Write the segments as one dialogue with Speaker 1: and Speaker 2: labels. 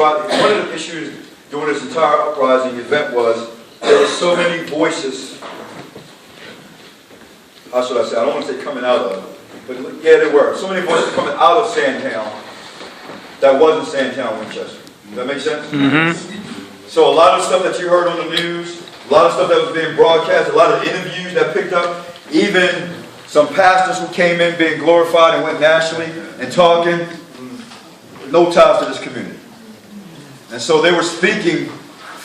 Speaker 1: One of the issues during this entire uprising event was there were so many voices, how should I say, I don't want to say coming out of, but yeah, there were so many voices coming out of Sandtown that wasn't Sandtown-Winchester. Does that make sense? Mm-hmm. So a lot of stuff that you heard on the news, a lot of stuff that was being broadcast, a lot of interviews that picked up, even some pastors who came in being glorified and went nationally and talking, no ties to this community. And so they were speaking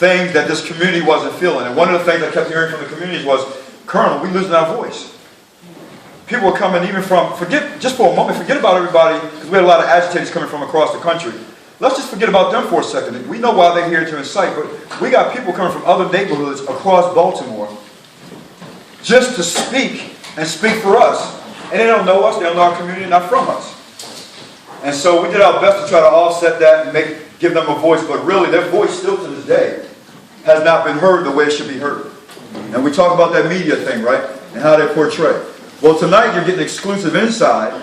Speaker 1: things that this community wasn't feeling. And one of the things I kept hearing from the communities was, Colonel, we're losing our voice. People were coming even from, just for a moment, forget about everybody, because we had a lot of agitators coming from across the country. Let's just forget about them for a second. We know why they're here to incite, but we got people coming from other neighborhoods across Baltimore just to speak and speak for us. And they don't know us, they don't know our community, not from us. And so we did our best to try to offset that and give them a voice, but really their voice still to this day has not been heard the way it should be heard. And we talk about that media thing, right? And how they portray. Well, tonight you're getting exclusive insight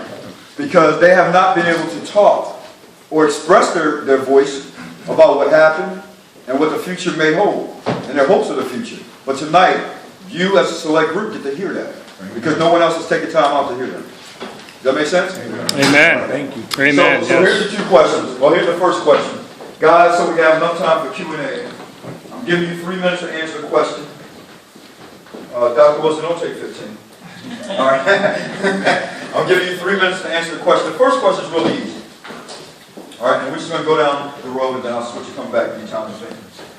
Speaker 1: because they have not been able to talk or express their voice about what happened and what the future may hold and their hopes of the future. But tonight, you as a select group get to hear that because no one else is taking time out to hear that. Does that make sense?
Speaker 2: Amen. Thank you. Amen.
Speaker 1: So here's the two questions. Well, here's the first question. Guys, so we have enough time for Q&A. I'm giving you 3 minutes to answer the question. Dr. Wilson, don't take 15. All right. I'm giving you 3 minutes to answer the question. The first question is really easy. All right, and we're just going to go down the road and then I'll switch you, come back, give you time to think.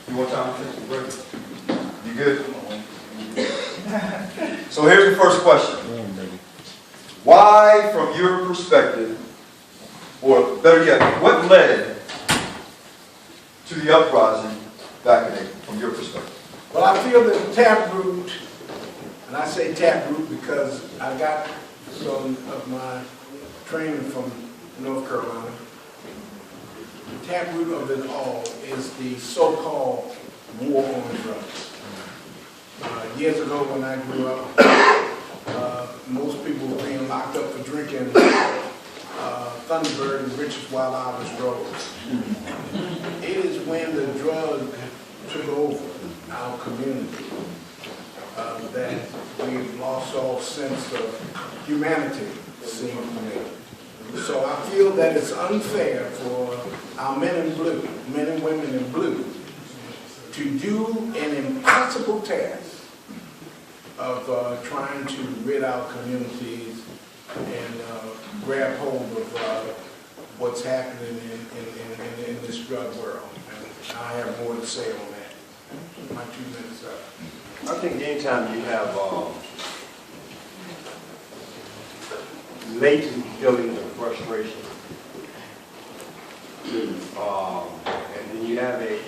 Speaker 1: You want time to think? Great. You good? So here's the first question. Why, from your perspective, or better yet, what led to the uprising back in April, from your perspective?
Speaker 3: Well, I feel that Taproot, and I say Taproot because I got some of my training from North Carolina. The taproot of it all is the so-called war on drugs. Years ago when I grew up, most people were being locked up for drinking Thunderbird and Rich's Wild Hours Rose. It is when the drug took over our community that we've lost all sense of humanity, it seems to me. So I feel that it's unfair for our men in blue, men and women in blue, to do an impossible task of trying to rid our communities and grab hold of what's happening in this drug world. And I have more to say on that. My 2 minutes up.
Speaker 4: I think anytime you have latent feelings of frustration, and then you have a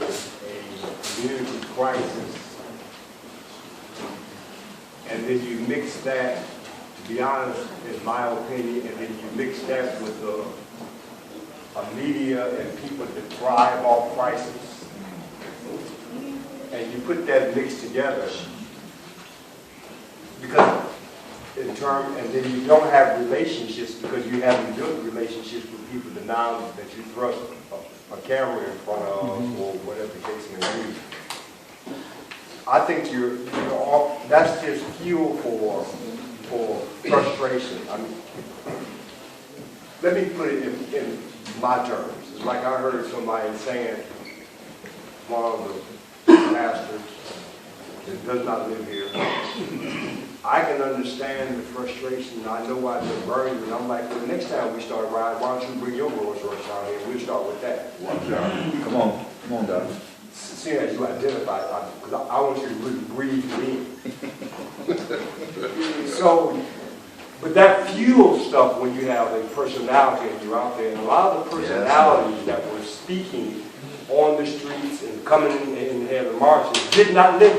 Speaker 4: community crisis, and then you mix that, to be honest, in my opinion, and then you mix that with a media and people that thrive off crisis, and you put that mix together, because and then you don't have relationships because you haven't built relationships with people now that you thrust a camera in front of or whatever the case may be. I think that's just fuel for frustration. I mean, let me put it in my terms. It's like I heard somebody saying, one of the pastors that does not live here, I can understand the frustration. I know why they're burning, and I'm like, well, the next time we start riding, why don't you bring your Rolls Royce down here? We'll start with that.
Speaker 1: Come on, Doc.
Speaker 4: Seeing as you identify, because I want you to really breathe me. So, but that fuels stuff when you have a personality and you're out there. And a lot of the personalities that were speaking on the streets and coming in the marches did not live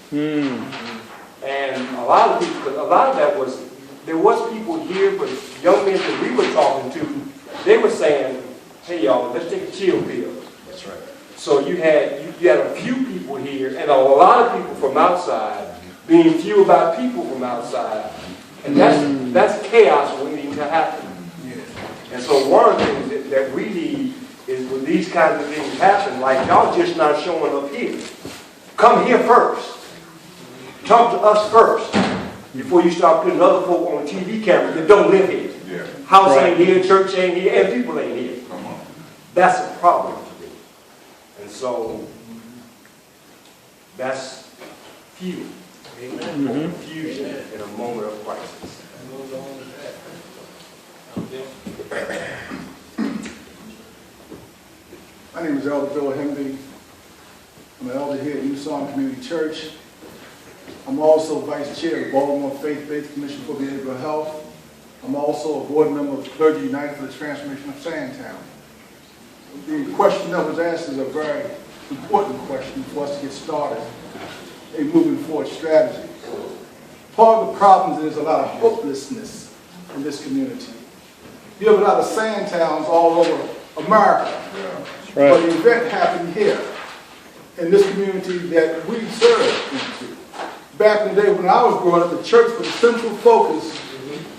Speaker 4: here. And a lot of that was, there was people here, but young men that we were talking to, they were saying, hey y'all, let's take a chill pill.
Speaker 1: That's right.
Speaker 4: So you had a few people here and a lot of people from outside being fueled by people from outside. And that's chaos waiting to happen. And so one of the things that we need is when these kinds of things happen, like y'all just not showing up here. Come here first. Talk to us first before you start putting other folk on TV cameras that don't live here.
Speaker 5: Yeah.
Speaker 4: House ain't here, church ain't here, and people ain't here.
Speaker 5: Come on.
Speaker 4: That's a problem for me. And so, that's fuel.
Speaker 3: Amen.
Speaker 4: Confusion in a moment of crisis.
Speaker 6: My name is Elder Bill Hemby. I'm an elder here at New Song Community Church. I'm also vice chair of the Baltimore Faith-Based Commission for Behavioral Health. I'm also a board member of Clergy United for the Transformation of Sandtown. The question that was asked is a very important question for us to get started in moving forward strategy. Part of the problem is there's a lot of hopelessness in this community. You have a lot of Sandtowns all over America.
Speaker 2: Right.
Speaker 6: But the event happened here, in this community that we serve into. Back in the day when I was growing up, the church was the central focus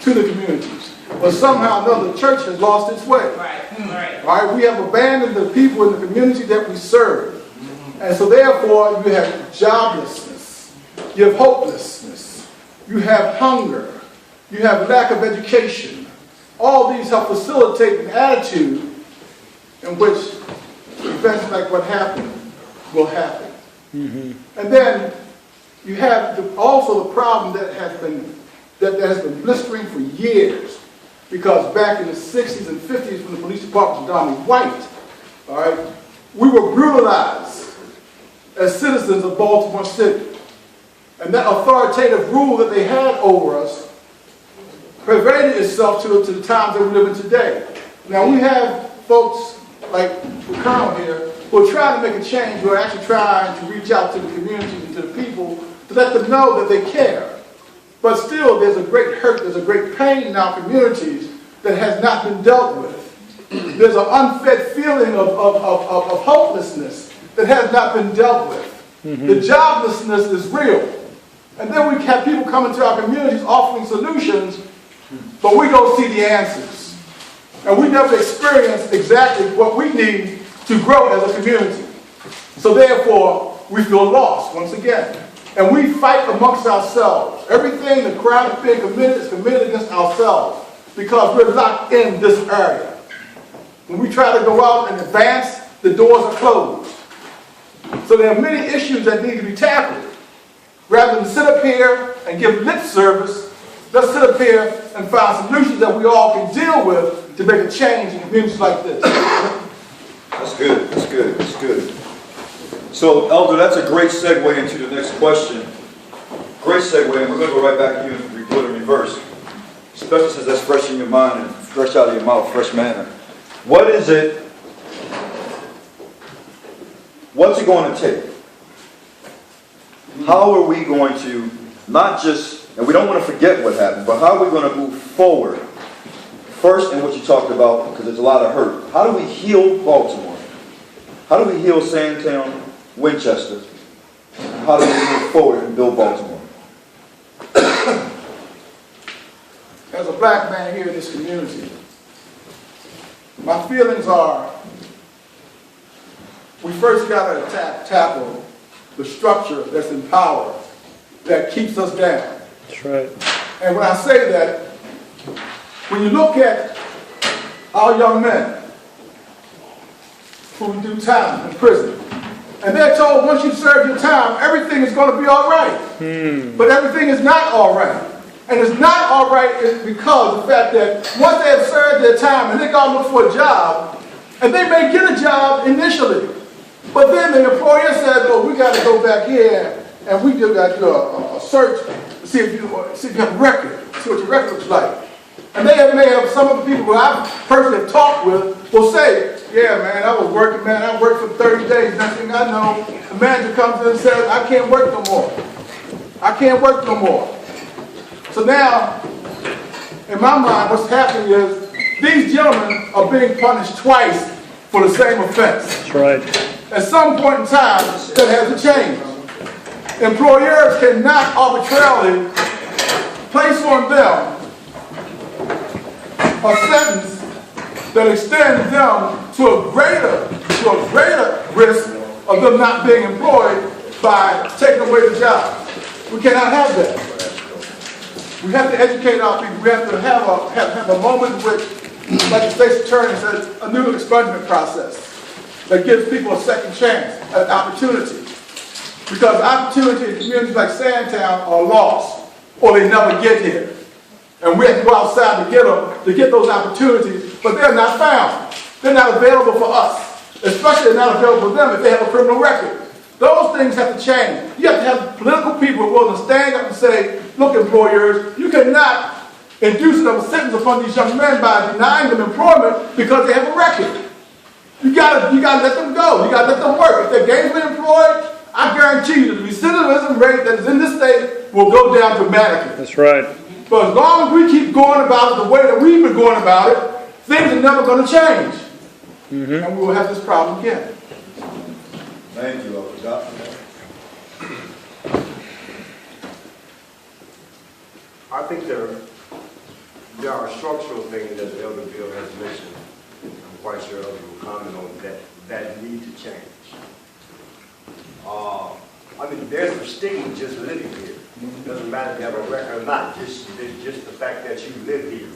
Speaker 6: to the communities. But somehow or another, the church has lost its way.
Speaker 7: Right.
Speaker 6: All right, we have abandoned the people in the community that we serve. And so therefore, you have joblessness, you have hopelessness, you have hunger, you have lack of education. All these help facilitate an attitude in which events like what happened will happen. And then you have also the problem that has been blistering for years, because back in the 60s and 50s when the police department was dominantly white, all right, we were brutalized as citizens of Baltimore City. And that authoritative rule that they had over us pervaded itself to the times that we live in today. Now we have folks like the Colonel here who are trying to make a change, who are actually trying to reach out to the communities and to the people to let them know that they care. But still, there's a great hurt, there's a great pain in our communities that has not been dealt with. There's an unfed feeling of hopelessness that has not been dealt with. The joblessness is real. And then we have people coming to our communities offering solutions, but we don't see the answers. And we never experience exactly what we need to grow as a community. So therefore, we feel lost once again. And we fight amongst ourselves. Everything the crime is being committed is committed against ourselves because we're locked in this area. When we try to go out and advance, the doors are closed. So there are many issues that need to be tackled. Rather than sit up here and give lip service, let's sit up here and find solutions that we all can deal with to make a change in communities like this.
Speaker 1: That's good, that's good, that's good. So, Elder, that's a great segue into the next question. Great segue, and we're going to go right back to you and report in reverse. Especially since that's fresh in your mind and fresh out of your mouth, fresh manner. What's it going to take? How are we going to, not just, and we don't want to forget what happened, but how are we going to move forward? First, in what you talked about, because there's a lot of hurt. How do we heal Baltimore? How do we heal Sandtown-Winchester? How do we move forward and build Baltimore?
Speaker 6: As a black man here in this community, my feelings are, we first got to tackle the structure that's in power that keeps us down.
Speaker 2: That's right.
Speaker 6: And when I say that, when you look at our young men who do time in prison, and they're told once you serve your time, everything is going to be all right. But everything is not all right. And it's not all right because of the fact that once they have served their time and they go look for a job, and they may get a job initially, but then the employer says, "Oh, we got to go back here and we do got to do a search to see if you have a record, see what your record looks like." And may have some of the people who I personally have talked with will say, "Yeah, man, I was working, man. I worked for 30 days. Next thing I know, the manager comes in and says, I can't work no more. I can't work no more." So now, in my mind, what's happening is these gentlemen are being punished twice for the same offense.
Speaker 2: That's right.
Speaker 6: At some point in time, that has to change. Employers cannot arbitrarily place on them a sentence that extends them to a greater risk of them not being employed by taking away the job. We cannot have that. We have to educate our people. We have to have a moment in which, like the state's attorney said, a new expungement process that gives people a second chance, an opportunity. Because opportunity in communities like Sandtown are lost, or they never get here. And we have to go outside to get those opportunities, but they're not found. They're not available for us. Especially they're not available for them if they have a criminal record. Those things have to change. You have to have political people willing to stand up and say, look, employers, you cannot induce a sentence upon these young men by denying them employment because they have a record. You gotta let them go. You gotta let them work. If they're gainfully employed, I guarantee you the recidivism rate that is in this state will go down dramatically.
Speaker 2: That's right.
Speaker 6: But as long as we keep going about it the way that we've been going about it, things are never going to change. And we will have this problem again.
Speaker 1: Thank you, Elder.
Speaker 4: I think there are structural things that the Elder Bill has mentioned. I'm quite sure others will comment on that need to change. I mean, there's a stigma just living here. It doesn't matter if you have a record or not. Just the fact that you live here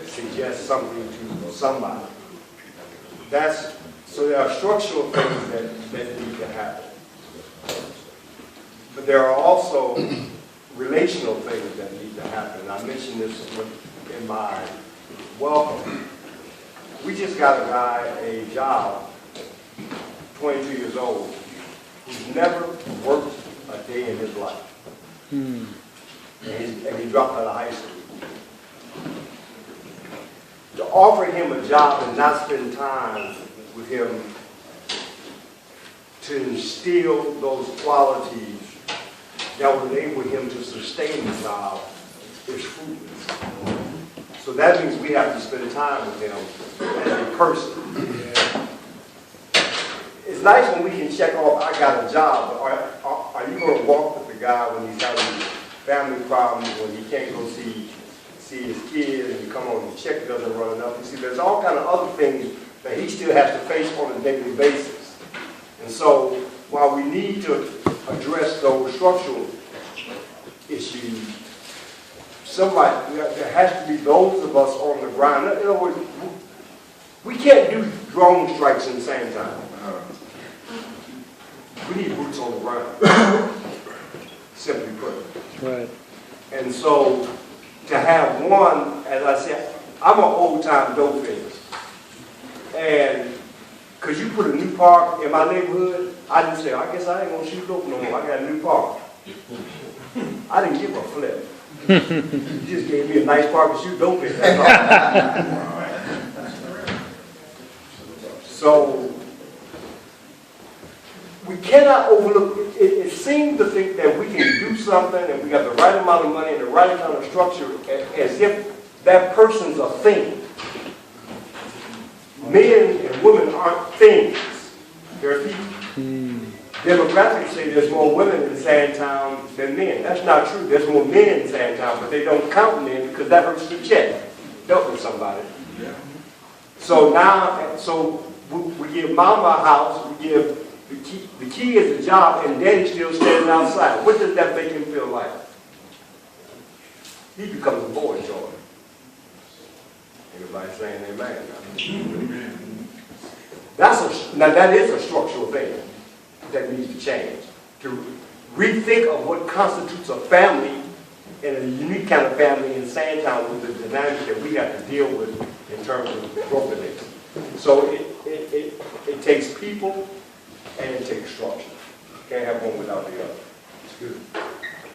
Speaker 4: suggests something to somebody. So there are structural things that need to happen. But there are also relational things that need to happen. And I mentioned this in my welcome. We just got a guy a job, 22 years old, who's never worked a day in his life. And he dropped out of high school. To offer him a job and not spend time with him to instill those qualities that would enable him to sustain the job is fruitless. So that means we have to spend time with him as a person. It's nice when we can check off, I got a job, but are you going to walk with the guy when he's having family problems, when he can't go see his kid, and you come on and check doesn't run enough? You see, there's all kind of other things that he still has to face on a daily basis. And so, while we need to address those structural issues, there has to be those of us on the ground. In other words, we can't do drone strikes in Sandtown. We need boots on the ground, simply put.
Speaker 2: Right.
Speaker 4: And so, to have one, as I said, I'm an old-time dope fiend. And because you put a new park in my neighborhood, I didn't say, I guess I ain't going to shoot dope no more. I got a new park. I didn't give a flip. You just gave me a nice park to shoot dope in. That's all. So, we cannot overlook, it seems to think that we can do something and we got the right amount of money and the right kind of structure as if that person's a thing. Men and women aren't things. They're people. Demographics say there's more women in Sandtown than men. That's not true. There's more men in Sandtown, but they don't count men because that hurts the check. Helping somebody. Yeah. So now, we give mama a house, we give the key is a job, and daddy's still standing outside. What does that make him feel like? He becomes a boy, Jordan. Everybody saying amen. Now that is a structural thing that needs to change. To rethink of what constitutes a family and a unique kind of family in Sandtown with the dynamic that we have to deal with in terms of brokenness. So it takes people and it takes structure. Can't have one without the other. It's good.